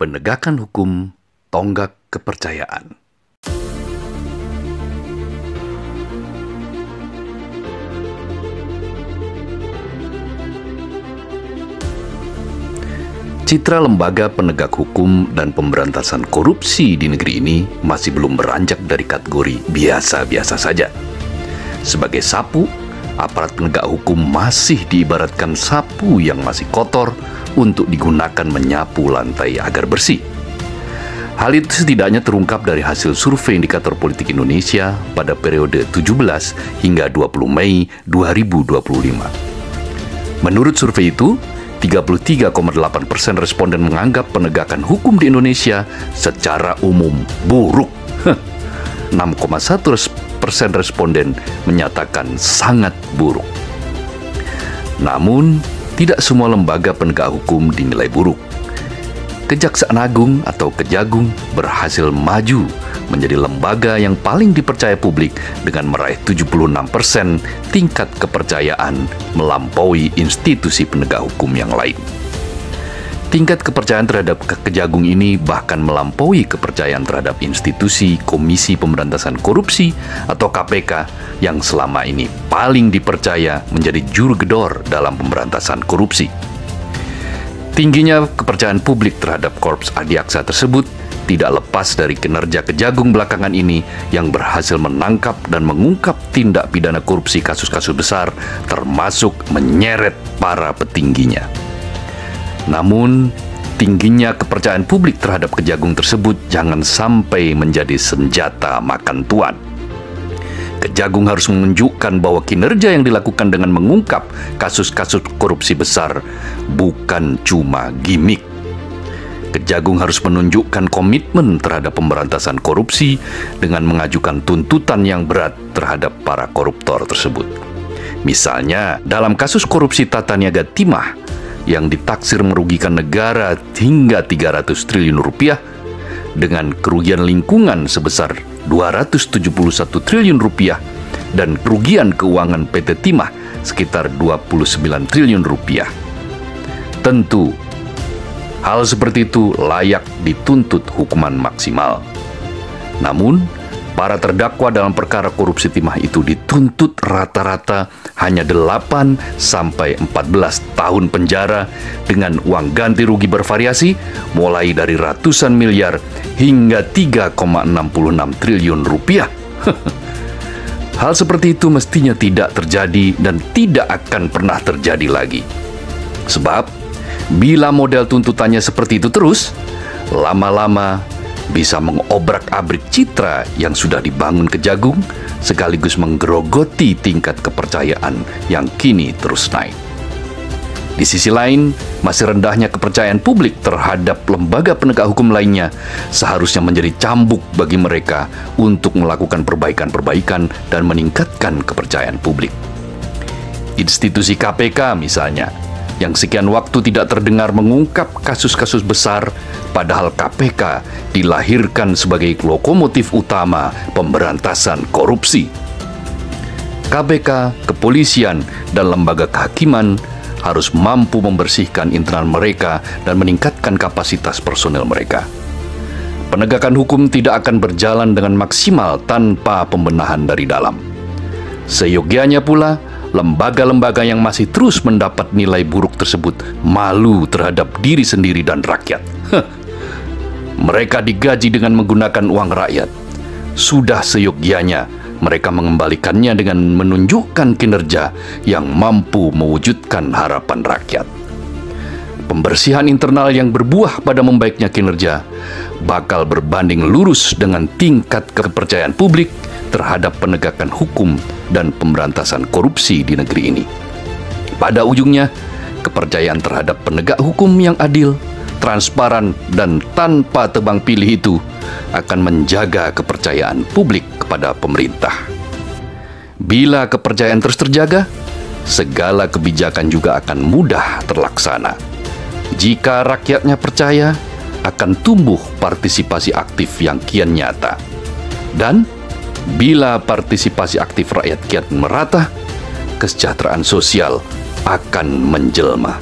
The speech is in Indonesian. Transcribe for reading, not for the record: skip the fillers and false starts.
Penegakan hukum, tonggak kepercayaan. Citra lembaga penegak hukum dan pemberantasan korupsi di negeri ini masih belum beranjak dari kategori biasa-biasa saja. Sebagai sapu, aparat penegak hukum masih diibaratkan sapu yang masih kotor untuk digunakan menyapu lantai agar bersih. Hal itu setidaknya terungkap dari hasil survei indikator politik Indonesia pada periode 17 hingga 20 Mei 2025. Menurut survei itu, 33,8% responden menganggap penegakan hukum di Indonesia secara umum buruk. 6,1% responden menyatakan sangat buruk. Namun, tidak semua lembaga penegak hukum dinilai buruk. Kejaksaan Agung atau Kejagung berhasil maju menjadi lembaga yang paling dipercaya publik dengan meraih 76% tingkat kepercayaan melampaui institusi penegak hukum yang lain. Tingkat kepercayaan terhadap Kejagung ini bahkan melampaui kepercayaan terhadap institusi Komisi Pemberantasan Korupsi atau KPK yang selama ini paling dipercaya menjadi juru gedor dalam pemberantasan korupsi. Tingginya kepercayaan publik terhadap Korps Adiaksa tersebut tidak lepas dari kinerja Kejagung belakangan ini yang berhasil menangkap dan mengungkap tindak pidana korupsi kasus-kasus besar, termasuk menyeret para petingginya. Namun, tingginya kepercayaan publik terhadap Kejagung tersebut jangan sampai menjadi senjata makan tuan. Kejagung harus menunjukkan bahwa kinerja yang dilakukan dengan mengungkap kasus-kasus korupsi besar bukan cuma gimmick. Kejagung harus menunjukkan komitmen terhadap pemberantasan korupsi dengan mengajukan tuntutan yang berat terhadap para koruptor tersebut. Misalnya, dalam kasus korupsi Tata Niaga Timah yang ditaksir merugikan negara hingga 300 triliun rupiah dengan kerugian lingkungan sebesar 271 triliun rupiah dan kerugian keuangan PT Timah sekitar 29 triliun rupiah. Tentu, hal seperti itu layak dituntut hukuman maksimal. Namun, para terdakwa dalam perkara korupsi Timah itu dituntut rata-rata hanya 8 sampai 14 tahun penjara dengan uang ganti rugi bervariasi mulai dari ratusan miliar hingga 3,66 triliun rupiah. Hal seperti itu mestinya tidak terjadi dan tidak akan pernah terjadi lagi. Sebab, bila model tuntutannya seperti itu terus, lama-lama bisa mengobrak-abrik citra yang sudah dibangun Kejagung, sekaligus menggerogoti tingkat kepercayaan yang kini terus naik. Di sisi lain, masih rendahnya kepercayaan publik terhadap lembaga penegak hukum lainnya seharusnya menjadi cambuk bagi mereka untuk melakukan perbaikan-perbaikan dan meningkatkan kepercayaan publik. Institusi KPK misalnya, yang sekian waktu tidak terdengar mengungkap kasus-kasus besar, padahal KPK dilahirkan sebagai lokomotif utama pemberantasan korupsi. KPK, kepolisian, dan lembaga kehakiman harus mampu membersihkan internal mereka dan meningkatkan kapasitas personel mereka. Penegakan hukum tidak akan berjalan dengan maksimal tanpa pembenahan dari dalam. Seyogianya pula, lembaga-lembaga yang masih terus mendapat nilai buruk tersebut malu terhadap diri sendiri dan rakyat. Mereka digaji dengan menggunakan uang rakyat. Sudah seyogianya mereka mengembalikannya dengan menunjukkan kinerja yang mampu mewujudkan harapan rakyat. Pembersihan internal yang berbuah pada membaiknya kinerja bakal berbanding lurus dengan tingkat kepercayaan publik terhadap penegakan hukum dan pemberantasan korupsi di negeri ini. Pada ujungnya, kepercayaan terhadap penegak hukum yang adil, transparan, dan tanpa tebang pilih itu akan menjaga kepercayaan publik kepada pemerintah. Bila kepercayaan terus terjaga, segala kebijakan juga akan mudah terlaksana. Jika rakyatnya percaya, akan tumbuh partisipasi aktif yang kian nyata. Dan bila partisipasi aktif rakyat kian merata, kesejahteraan sosial akan menjelma.